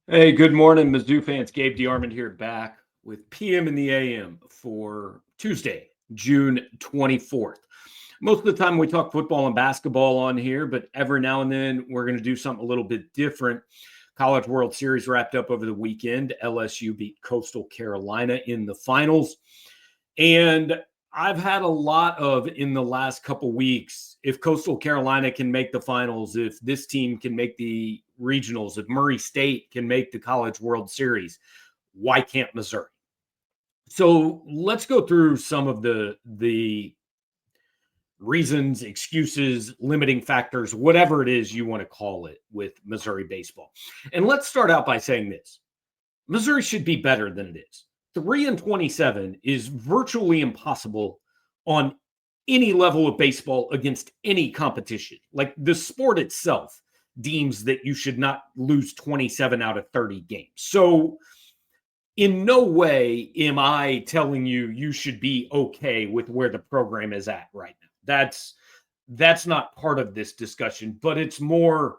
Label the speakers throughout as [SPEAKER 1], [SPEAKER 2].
[SPEAKER 1] Hey, good morning, Mizzou fans. Gabe DeArmond here, back with PM in the AM for Tuesday, June 24th. Most of the time we talk football and basketball on here, but every now and then we're going to do something a little bit different. College World Series wrapped up over the weekend. LSU beat Coastal Carolina in the finals. And I've had a lot of in the last couple weeks. If Coastal Carolina can make the finals, if this team can make the regionals, if Murray State can make the College World Series, why can't Missouri? So let's go through some of the reasons, excuses, limiting factors, whatever it is you want to call it with Missouri baseball. And let's start out by saying this. Missouri should be better than it is. 3-27 is virtually impossible on any level of baseball against any competition. Like the sport itself deems that you should not lose 27 out of 30 games. So in no way am I telling you you should be okay with where the program is at right now. That's not part of this discussion, but it's more,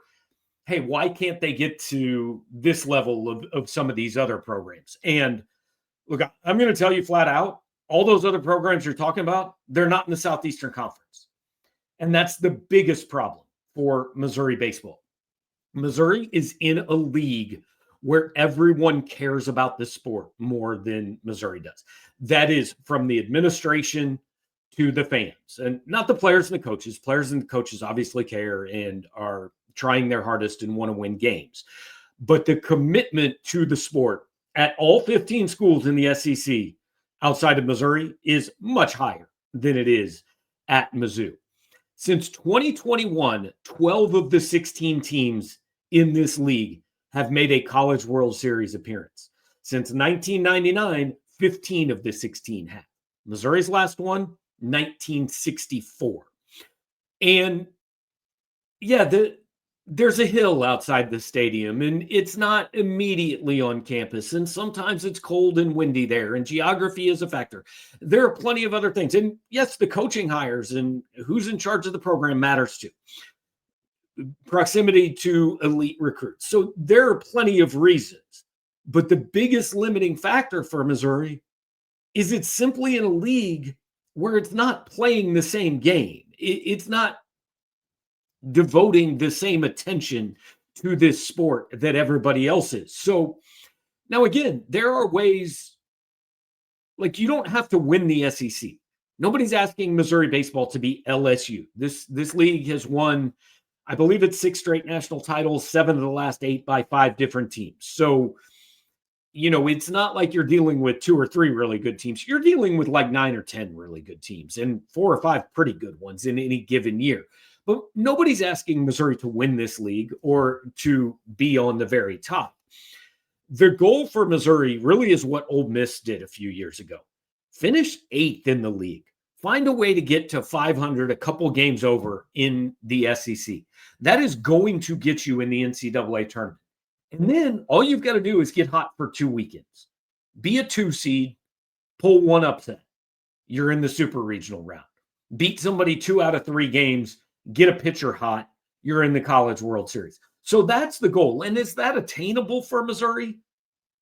[SPEAKER 1] hey, why can't they get to this level of some of these other programs? And look, I'm going to tell you flat out, all those other programs you're talking about, they're not in the Southeastern Conference. And that's the biggest problem for Missouri baseball. Missouri is in a league where everyone cares about the sport more than Missouri does. That is from the administration to the fans, and not the players and the coaches. Players and the coaches obviously care and are trying their hardest and want to win games. But the commitment to the sport at all 15 schools in the SEC outside of Missouri is much higher than it is at Mizzou. Since 2021, 12 of the 16 teams in this league have made a College World Series appearance. Since 1999, 15 of the 16 have. Missouri's last one, 1964. And yeah, there's a hill outside the stadium, and it's not immediately on campus. And sometimes it's cold and windy there, and geography is a factor. There are plenty of other things. And yes, the coaching hires and who's in charge of the program matters too. Proximity to elite recruits. So there are plenty of reasons. But the biggest limiting factor for Missouri is it's simply in a league where it's not playing the same game. It's not devoting the same attention to this sport that everybody else is. So now, again, there are ways, like you don't have to win the SEC. Nobody's asking Missouri baseball to be LSU. This league has won, I believe it's 6 straight national titles, 7 of the last 8 by 5 different teams. So, it's not like you're dealing with 2 or 3 really good teams. You're dealing with like 9 or 10 really good teams and 4 or 5 pretty good ones in any given year. But nobody's asking Missouri to win this league or to be on the very top. The goal for Missouri really is what Ole Miss did a few years ago. Finish 8th in the league. Find a way to get to 500, a couple games over in the SEC. That is going to get you in the NCAA tournament. And then all you've got to do is get hot for 2 weekends. Be a 2 seed, pull 1 upset. You're in the super regional round. Beat somebody 2 out of 3 games, get a pitcher hot, you're in the College World Series. So that's the goal. And is that attainable for Missouri?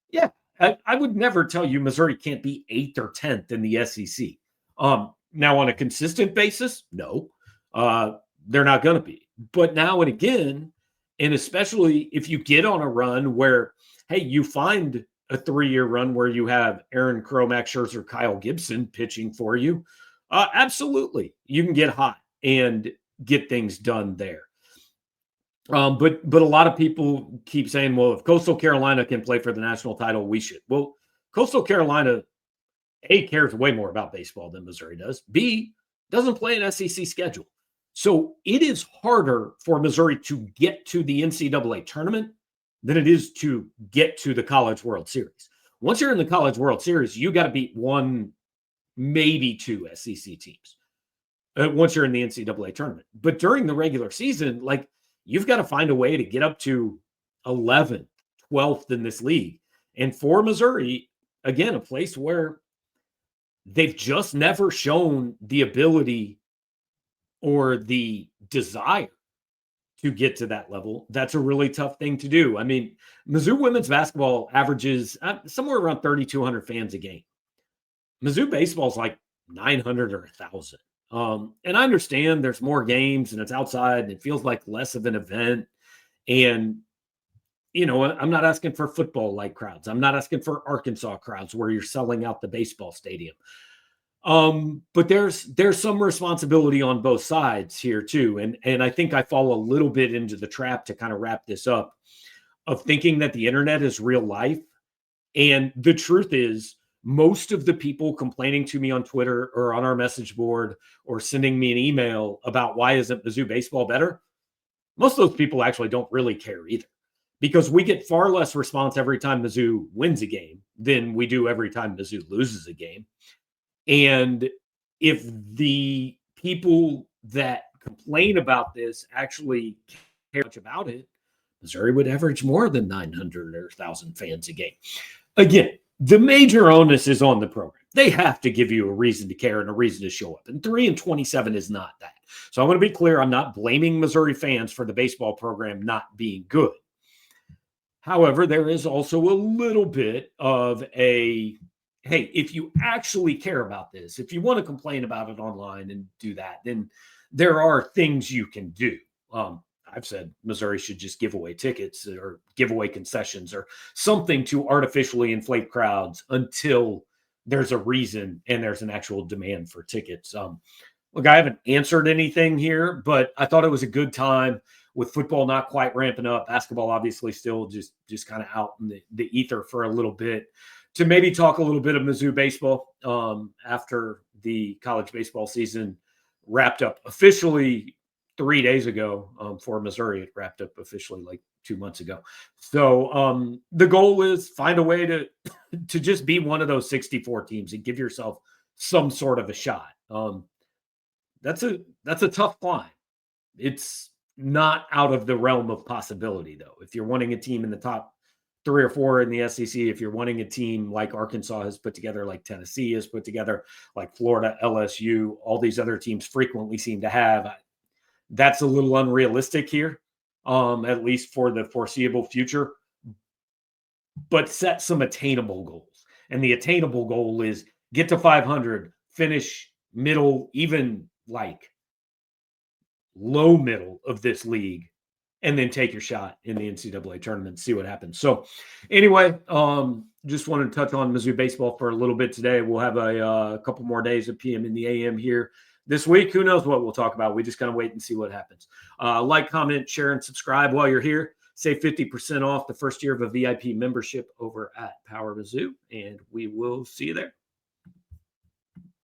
[SPEAKER 1] Yeah. I would never tell you Missouri can't be 8th or 10th in the SEC. Now, on a consistent basis, no. They're not going to be. But now and again, and especially if you get on a run where, hey, you find a 3-year run where you have Aaron Crow, Max Scherzer, Kyle Gibson pitching for you, absolutely. You can get hot and get things done there. But a lot of people keep saying, well, if Coastal Carolina can play for the national title, we should. Well, Coastal Carolina, A, cares way more about baseball than Missouri does. B, doesn't play an SEC schedule. So it is harder for Missouri to get to the NCAA tournament than it is to get to the College World Series. Once you're in the College World Series, you got to beat 1, maybe 2 SEC teams once you're in the NCAA tournament. But during the regular season, like, you've got to find a way to get up to 11th, 12th in this league. And for Missouri, again, a place where they've just never shown the ability or the desire to get to that level. That's a really tough thing to do. I mean, Mizzou women's basketball averages somewhere around 3,200 fans a game. Mizzou baseball is like 900 or 1,000. And I understand there's more games and it's outside and it feels like less of an event. And, I'm not asking for football like crowds. I'm not asking for Arkansas crowds where you're selling out the baseball stadium. But there's some responsibility on both sides here too. And I think I fall a little bit into the trap to kind of wrap this up of thinking that the internet is real life. And the truth is, most of the people complaining to me on Twitter or on our message board or sending me an email about why isn't Mizzou baseball better, most of those people actually don't really care either, because we get far less response every time Mizzou wins a game than we do every time Mizzou loses a game. And if the people that complain about this actually care much about it, Missouri would average more than 900 or 1,000 fans a game. Again, the major onus is on the program. They have to give you a reason to care and a reason to show up. And 3-27 is not that. So I want to be clear, I'm not blaming Missouri fans for the baseball program not being good. However, there is also a little bit of a, hey, if you actually care about this, if you want to complain about it online and do that, then there are things you can do. I've said Missouri should just give away tickets or give away concessions or something to artificially inflate crowds until there's a reason and there's an actual demand for tickets. Look, I haven't answered anything here, but I thought it was a good time with football not quite ramping up. Basketball obviously still just kind of out in the ether for a little bit, to maybe talk a little bit of Mizzou baseball after the college baseball season wrapped up officially 3 days ago. For Missouri, it wrapped up officially like 2 months ago. So the goal is find a way to just be one of those 64 teams and give yourself some sort of a shot. That's a tough climb. It's not out of the realm of possibility, though. If you're wanting a team in the top 3 or 4 in the SEC, if you're wanting a team like Arkansas has put together, like Tennessee has put together, like Florida, LSU, all these other teams frequently seem to have, that's a little unrealistic here, at least for the foreseeable future. But set some attainable goals. And the attainable goal is get to 500, finish middle, even like low middle of this league, and then take your shot in the NCAA tournament, see what happens. So anyway, just wanted to touch on Mizzou baseball for a little bit today. We'll have a couple more days of PM in the AM here this week. Who knows what we'll talk about? We just kind of wait and see what happens. Like, comment, share, and subscribe while you're here. Save 50% off the first year of a VIP membership over at Power Mizzou, and we will see you there.